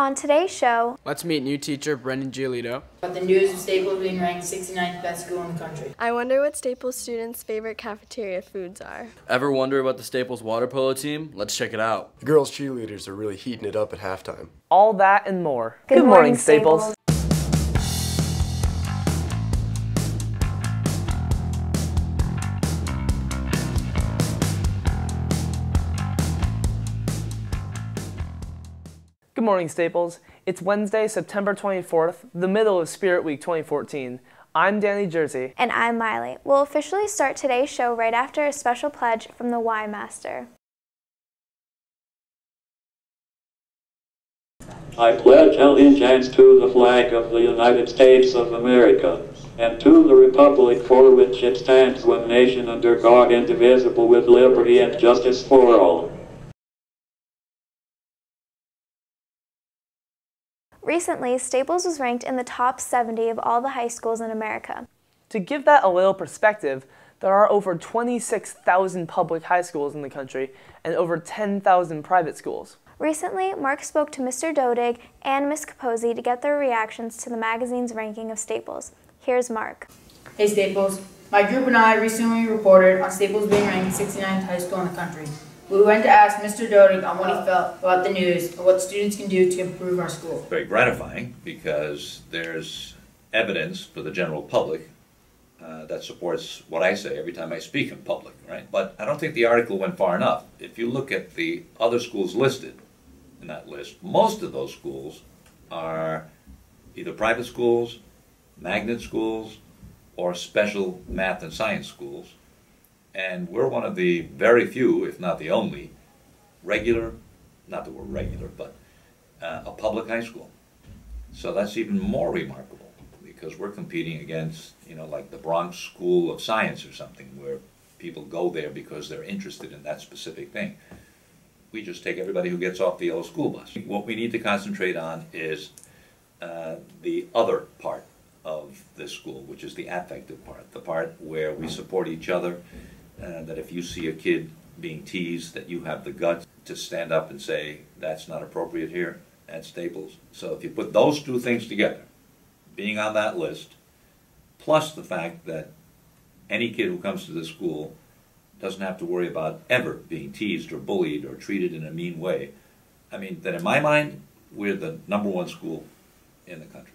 On today's show, let's meet new teacher Brendan Giolitt. About the news of Staples being ranked 69th best school in the country. I wonder what Staples students' favorite cafeteria foods are. Ever wonder about the Staples Water Polo team? Let's check it out. The girls' cheerleaders are really heating it up at halftime. All that and more. Good morning, Staples. Good morning, Staples. It's Wednesday, September 24th, the middle of Spirit Week 2014. I'm Danny Jersey. And I'm Miley. We'll officially start today's show right after a special pledge from the Y Master. I pledge allegiance to the flag of the United States of America, and to the republic for which it stands, one nation under God, indivisible, with liberty and justice for all. Recently, Staples was ranked in the top 70 of all the high schools in America. To give that a little perspective, there are over 26,000 public high schools in the country and over 10,000 private schools. Recently, Mark spoke to Mr. Dodig and Ms. Capozzi to get their reactions to the magazine's ranking of Staples. Here's Mark. Hey Staples, my group and I recently reported on Staples being ranked 69th high school in the country. We went to ask Mr. Dodig on what he felt about the news and what students can do to improve our school. Very gratifying because there's evidence for the general public that supports what I say every time I speak in public, right? But I don't think the article went far enough. If you look at the other schools listed in that list, most of those schools are either private schools, magnet schools, or special math and science schools. And we're one of the very few, if not the only, regular, not that we're regular, but a public high school. So that's even more remarkable because we're competing against, like the Bronx School of Science or something, where people go there because they're interested in that specific thing. We just take everybody who gets off the yellow school bus. What we need to concentrate on is the other part of this school, which is the affective part, the part where we support each other. That if you see a kid being teased, that you have the guts to stand up and say, that's not appropriate here at Staples. So if you put those two things together, being on that list, plus the fact that any kid who comes to this school doesn't have to worry about ever being teased or bullied or treated in a mean way, I mean, that in my mind, we're the #1 school in the country.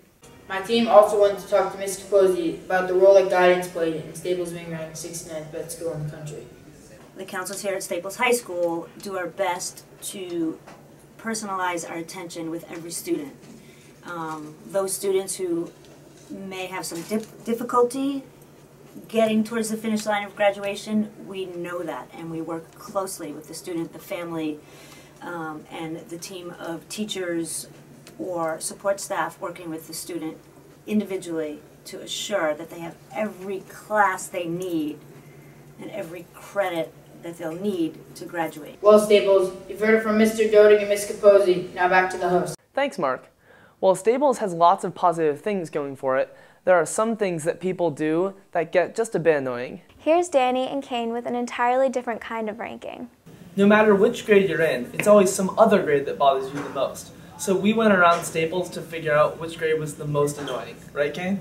My team also wanted to talk to Ms. Capozzi about the role that guidance played in Staples being ranked 69th best school in the country. The counselors here at Staples High School do our best to personalize our attention with every student. Those students who may have some difficulty getting towards the finish line of graduation, we know that, and we work closely with the student, the family, and the team of teachers or support staff working with the student individually to assure that they have every class they need and every credit that they'll need to graduate. Well, Staples, you've heard it from Mr. Dodig and Ms. Capozzi. Now back to the host. Thanks, Mark. While Staples has lots of positive things going for it, there are some things that people do that get just a bit annoying. Here's Danny and Kane with an entirely different kind of ranking. No matter which grade you're in, it's always some other grade that bothers you the most. So we went around Staples to figure out which grade was the most annoying. Right, Kane?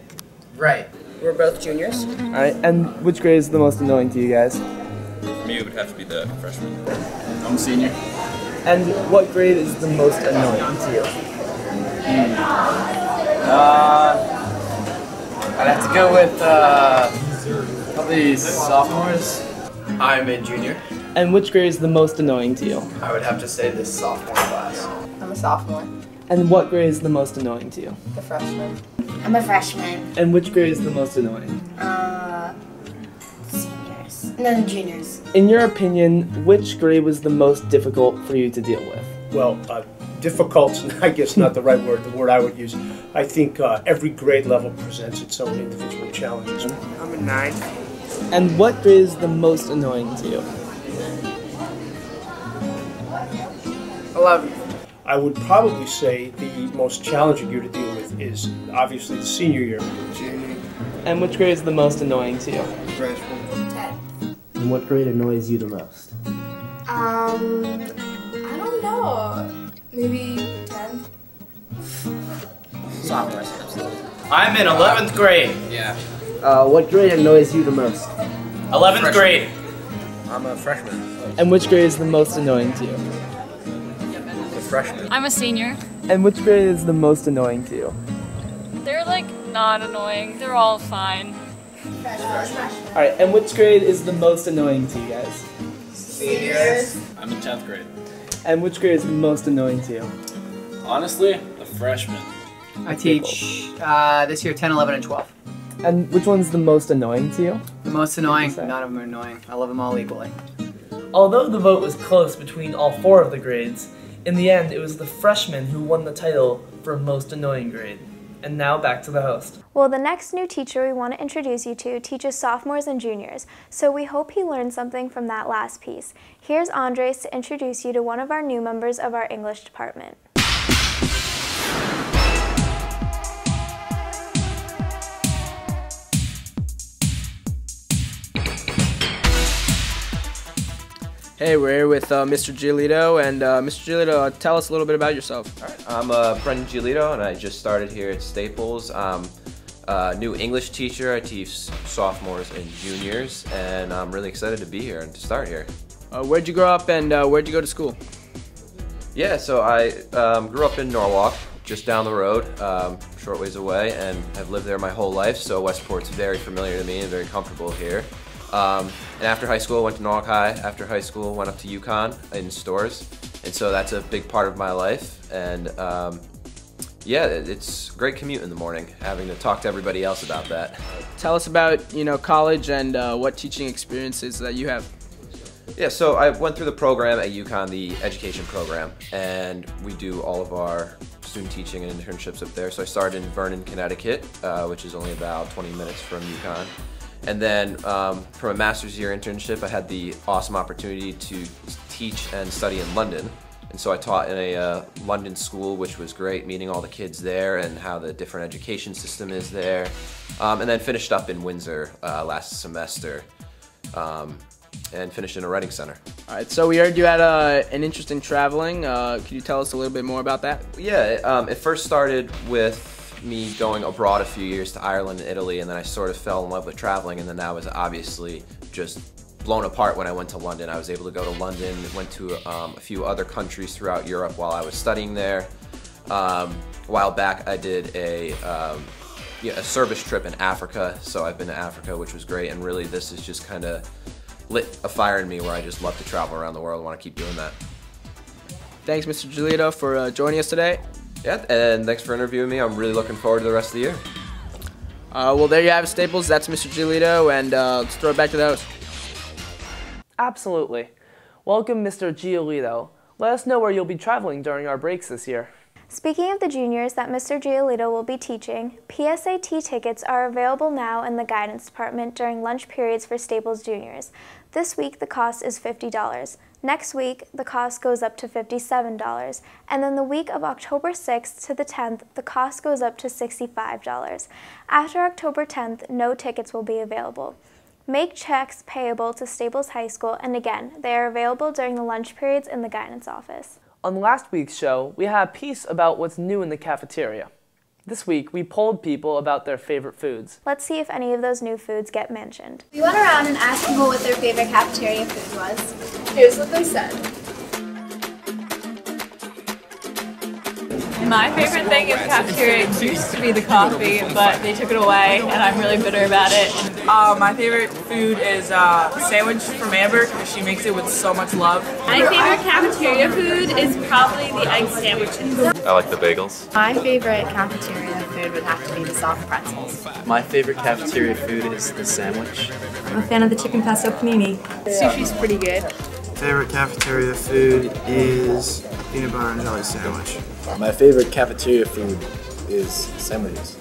Right. We're both juniors. Alright, and which grade is the most annoying to you guys? For me, it would have to be the freshman. I'm a senior. And what grade is the most annoying to you? I'd have to go with probably sophomores. I'm a junior. And which grade is the most annoying to you? I would have to say the sophomore class. I'm a sophomore. And what grade is the most annoying to you? The freshman. I'm a freshman. And which grade is the most annoying? Seniors. No, juniors. In your opinion, which grade was the most difficult for you to deal with? Well, difficult, I guess not the right word, the word I would use. I think every grade level presents its own individual challenges. I'm a 9. And what grade is the most annoying to you? 11. I would probably say the most challenging year to deal with is obviously the senior year. Junior. And which grade is the most annoying to you? Freshman. 10. And what grade annoys you the most? I don't know. Maybe 10. I'm in 11th grade. Yeah. What grade annoys you the most? 11th grade. I'm a freshman. And which grade is the most annoying to you? A freshman. I'm a senior. And which grade is the most annoying to you? They're like not annoying. They're all fine. Alright, and which grade is the most annoying to you guys? Seniors. I'm in 10th grade. And which grade is the most annoying to you? Honestly, the freshman. I teach this year 10, 11, and 12. And which one's the most annoying to you? The most annoying? None of them are annoying. I love them all equally. Although the vote was close between all 4 of the grades, in the end it was the freshman who won the title for most annoying grade. And now back to the host. Well, the next new teacher we want to introduce you to teaches sophomores and juniors, so we hope he learned something from that last piece. Here's Andres to introduce you to one of our new members of our English department. Hey, we're here with Mr. Giolitt, and Mr. Giolitt, tell us a little bit about yourself. All right. I'm Brendan Giolitt, and I just started here at Staples. I'm a new English teacher. I teach sophomores and juniors, and I'm really excited to be here and to start here. Where'd you grow up, and where'd you go to school? Yeah, so I grew up in Norwalk, just down the road, short ways away, and I've lived there my whole life, so Westport's very familiar to me and very comfortable here. And after high school, I went to Norwalk High. After high school, went up to UConn in stores. And so that's a big part of my life. And yeah, it's a great commute in the morning, having to talk to everybody else about that. Tell us about, college and what teaching experiences that you have. Yeah, so I went through the program at UConn, the education program, and we do all of our student teaching and internships up there. So I started in Vernon, Connecticut, which is only about 20 minutes from UConn. And then from a master's year internship, I had the awesome opportunity to teach and study in London. And so I taught in a London school, which was great, meeting all the kids there and how the different education system is there. And then finished up in Windsor last semester and finished in a writing center. All right, so we heard you had an interest in traveling. Could you tell us a little bit more about that? Yeah, it first started with me going abroad a few years to Ireland and Italy, and then I sort of fell in love with traveling, and then that was obviously just blown apart when I went to London. I was able to go to London, went to a few other countries throughout Europe while I was studying there. A while back I did a service trip in Africa, so I've been to Africa, which was great, and really this has just kind of lit a fire in me where I just love to travel around the world and want to keep doing that. Thanks, Mr. Giolitt, for joining us today. Yeah, and thanks for interviewing me. I'm really looking forward to the rest of the year. Well, there you have it, Staples. That's Mr. Giolitt, and let's throw it back to the host. Absolutely. Welcome, Mr. Giolitt. Let us know where you'll be traveling during our breaks this year. Speaking of the juniors that Mr. Giolitt will be teaching, PSAT tickets are available now in the guidance department during lunch periods for Staples juniors. This week the cost is $50. Next week the cost goes up to $57, and then the week of October 6th to the 10th the cost goes up to $65. After October 10th, no tickets will be available. Make checks payable to Staples High School, and again, they are available during the lunch periods in the guidance office. On last week's show, we had a piece about what's new in the cafeteria. This week, we polled people about their favorite foods. Let's see if any of those new foods get mentioned. We went around and asked people what their favorite cafeteria food was. Here's what they said. My favorite thing in the cafeteria used to be the coffee, but they took it away, and I'm really bitter about it. My favorite food is a sandwich from Amber, because she makes it with so much love. My favorite cafeteria food is probably the egg sandwiches. I like the bagels. My favorite cafeteria food would have to be the soft pretzels. My favorite cafeteria food is the sandwich. I'm a fan of the chicken pesto panini. Sushi's pretty good. Favorite cafeteria food is peanut butter and jelly sandwich. My favorite cafeteria food is sandwiches.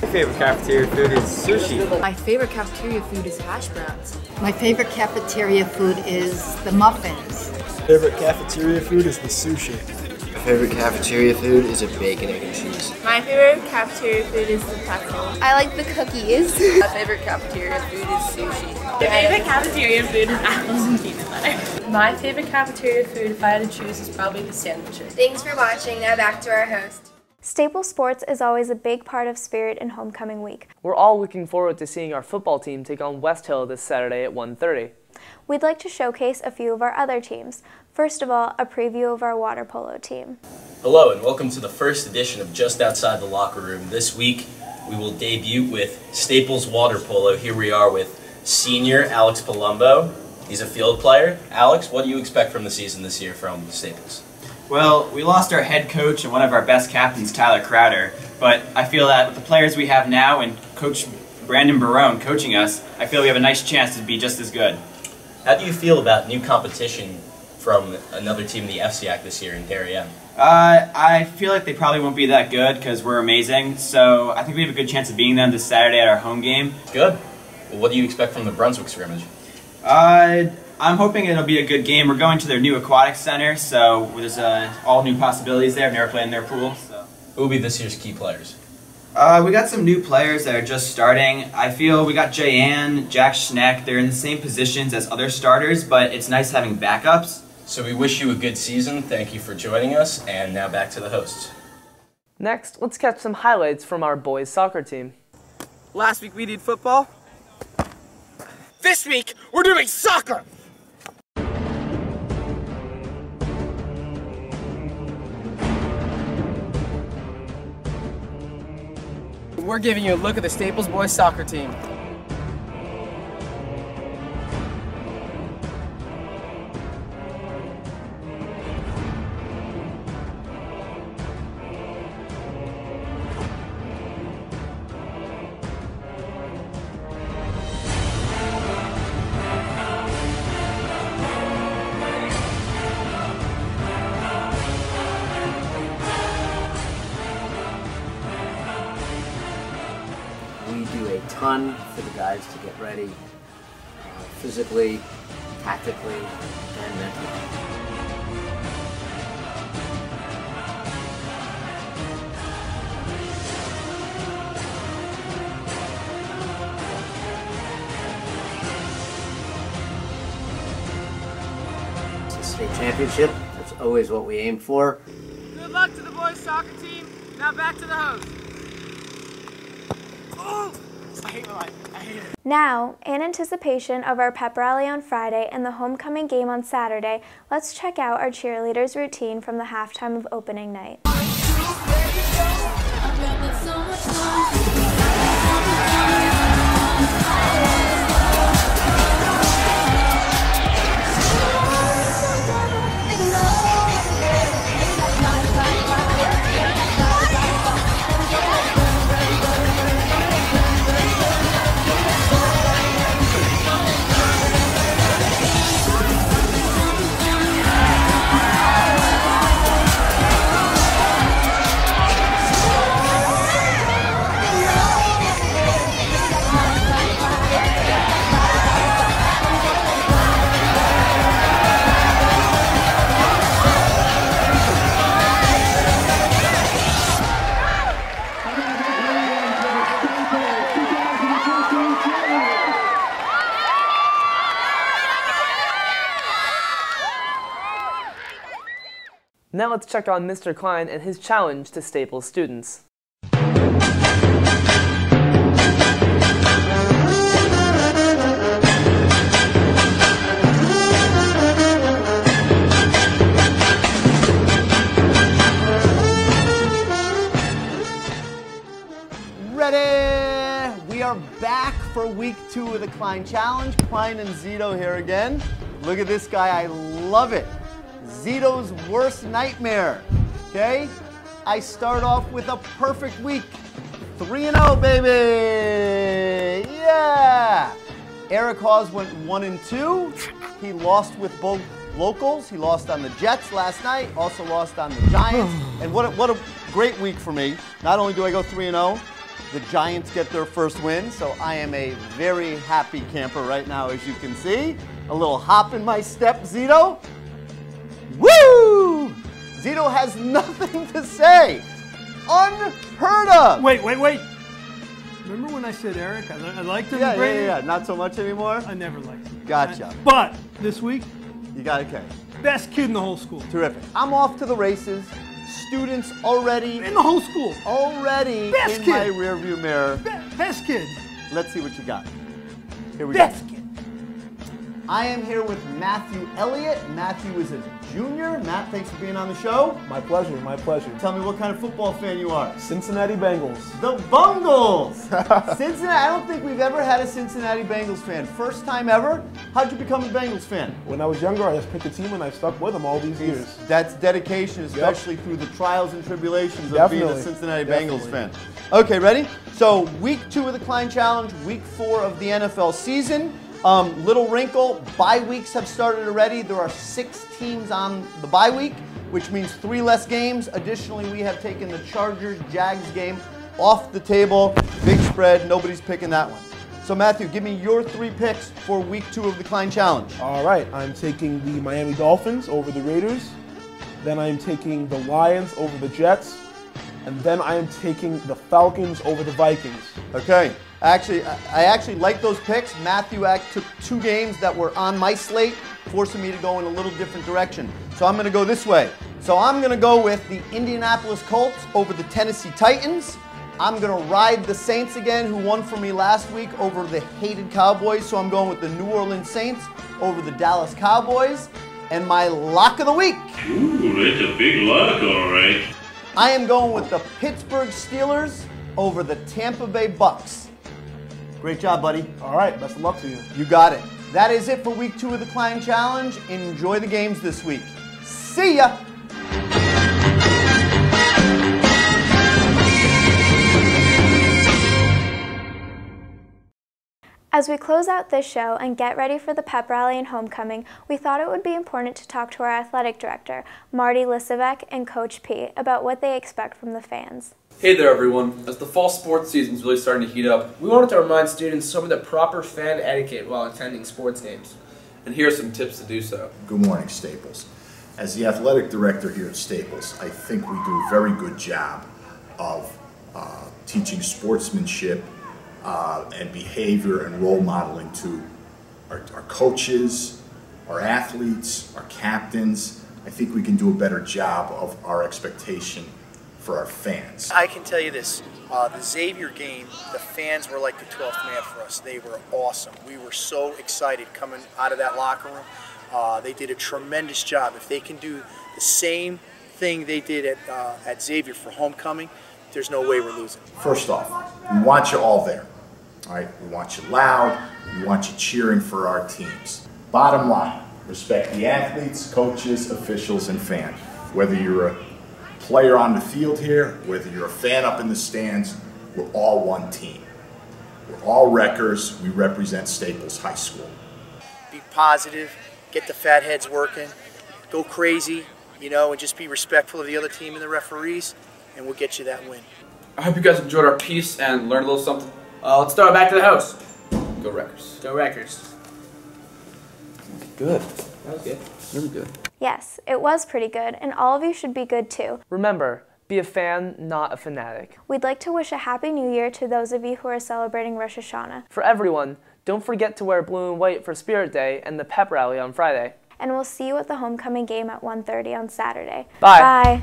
My favorite cafeteria food is sushi. My favorite cafeteria food is hash browns. My favorite cafeteria food is the muffins. Favorite cafeteria food is the sushi. My favorite cafeteria food is a bacon, egg, and cheese. My favorite cafeteria food is the pretzel. I like the cookies. My favorite cafeteria food is sushi. My favorite cafeteria food is apples and peanut butter. My favorite cafeteria food, if I had to choose, is probably the sandwiches. Thanks for watching. Now back to our host. Staples sports is always a big part of spirit in homecoming week. We're all looking forward to seeing our football team take on West Hill this Saturday at 1:30. We'd like to showcase a few of our other teams. First of all, a preview of our water polo team. Hello and welcome to the first edition of Just Outside the Locker Room. This week we will debut with Staples Water Polo. Here we are with senior Alex Palumbo. He's a field player. Alex, what do you expect from the season this year from Staples? Well, we lost our head coach and one of our best captains, Tyler Crowder, but I feel that with the players we have now and Coach Brandon Barone coaching us, I feel we have a nice chance to be just as good. How do you feel about new competition from another team in the FCAC this year in Darien? I feel like they probably won't be that good because we're amazing, so I think we have a good chance of beating them this Saturday at our home game. Good. Well, what do you expect from the Brunswick scrimmage? I'm hoping it'll be a good game. We're going to their new aquatic center, so there's all new possibilities there. I've never played in their pool. So. Who will be this year's key players? We got some new players that are just starting. I feel we got Jayan, Jack Schneck. They're in the same positions as other starters, but it's nice having backups. So we wish you a good season. Thank you for joining us, and now back to the hosts. Next, let's catch some highlights from our boys soccer team. Last week we did football. This week we're doing soccer! We're giving you a look at the Staples boys soccer team. We do a ton for the guys to get ready, physically, tactically, and mentally. It's a state championship. That's always what we aim for. Good luck to the boys soccer team. Now back to the host. Oh, I hate my life. I hate it. Now, in anticipation of our pep rally on Friday and the homecoming game on Saturday, let's check out our cheerleaders routine from the halftime of opening night. Now let's check on Mr. Kline and his challenge to Staples students. Ready? We are back for week 2 of the Kline Challenge. Kline and Zito here again. Look at this guy, I love it. Zito's worst nightmare, okay? I start off with a perfect week. 3-0, baby! Yeah! Eric Hawes went 1-2. He lost with both locals. He lost on the Jets last night, also lost on the Giants. And what a great week for me. Not only do I go 3-0, the Giants get their first win, so I am a very happy camper right now, as you can see. A little hop in my step, Zito. Woo! Zito has nothing to say. Unheard of. Wait. Remember when I said Eric? I liked him. Yeah. Not so much anymore? I never liked him. Gotcha. But this week, you got okay. Best kid in the whole school. Terrific. I'm off to the races. students already In the whole school. Already Best in kid. my rearview mirror. Best kid. Let's see what you got. Here we Best go. I am here with Matthew Elliott. Matthew is a junior. Matt, thanks for being on the show. My pleasure, my pleasure. Tell me what kind of football fan you are. Cincinnati Bengals. The Bungles! Cincinnati, I don't think we've ever had a Cincinnati Bengals fan. First time ever? How'd you become a Bengals fan? When I was younger, I just picked a team and I stuck with them all these years. That's dedication, especially through the trials and tribulations of being a Cincinnati Bengals fan. Okay, ready? So week 2 of the Kline Challenge, week 4 of the NFL season. Little wrinkle, bye weeks have started already. There are 6 teams on the bye week, which means 3 less games. Additionally, we have taken the Chargers-Jags game off the table. Big spread, nobody's picking that one. So Matthew, give me your 3 picks for week 2 of the Kline Challenge. All right, I'm taking the Miami Dolphins over the Raiders. Then I'm taking the Lions over the Jets. And then I am taking the Falcons over the Vikings. Okay. I actually like those picks. Matthew took 2 games that were on my slate, forcing me to go in a little different direction. So I'm going to go this way. So I'm going to go with the Indianapolis Colts over the Tennessee Titans. I'm going to ride the Saints again, who won for me last week over the hated Cowboys. So I'm going with the New Orleans Saints over the Dallas Cowboys. And my lock of the week. Ooh, that's a big lock, all right. I am going with the Pittsburgh Steelers over the Tampa Bay Bucks. Great job, buddy. All right, best of luck to you. You got it. That is it for week 2 of the Kline Challenge. Enjoy the games this week. See ya! As we close out this show and get ready for the pep rally and homecoming, we thought it would be important to talk to our athletic director, Marty Lisavec, and Coach P about what they expect from the fans. Hey there everyone. As the fall sports season is really starting to heat up, we wanted to remind students some of the proper fan etiquette while attending sports games. And here are some tips to do so. Good morning, Staples. As the athletic director here at Staples, I think we do a very good job of teaching sportsmanship and behavior and role modeling to our coaches, our athletes, our captains. I think we can do a better job of our expectation for our fans. I can tell you this, the Xavier game, the fans were like the 12th man for us. They were awesome. We were so excited coming out of that locker room. They did a tremendous job. If they can do the same thing they did at Xavier for homecoming, there's no way we're losing. First off, we want you all there. All right, we want you loud, we want you cheering for our teams. Bottom line, respect the athletes, coaches, officials, and fans. Whether you're a player on the field here, whether you're a fan up in the stands, we're all one team. We're all wreckers. We represent Staples High School. Be positive, get the fat heads working, go crazy, and just be respectful of the other team and the referees, and we'll get you that win. I hope you guys enjoyed our piece and learned a little something. Let's throw it back to the house. Go Wreckers. Go Wreckers. Good. That was good. Really good. Yes, it was pretty good, and all of you should be good too. Remember, be a fan, not a fanatic. We'd like to wish a Happy New Year to those of you who are celebrating Rosh Hashanah. For everyone, don't forget to wear blue and white for Spirit Day and the pep rally on Friday. And we'll see you at the homecoming game at 1:30 on Saturday. Bye. Bye.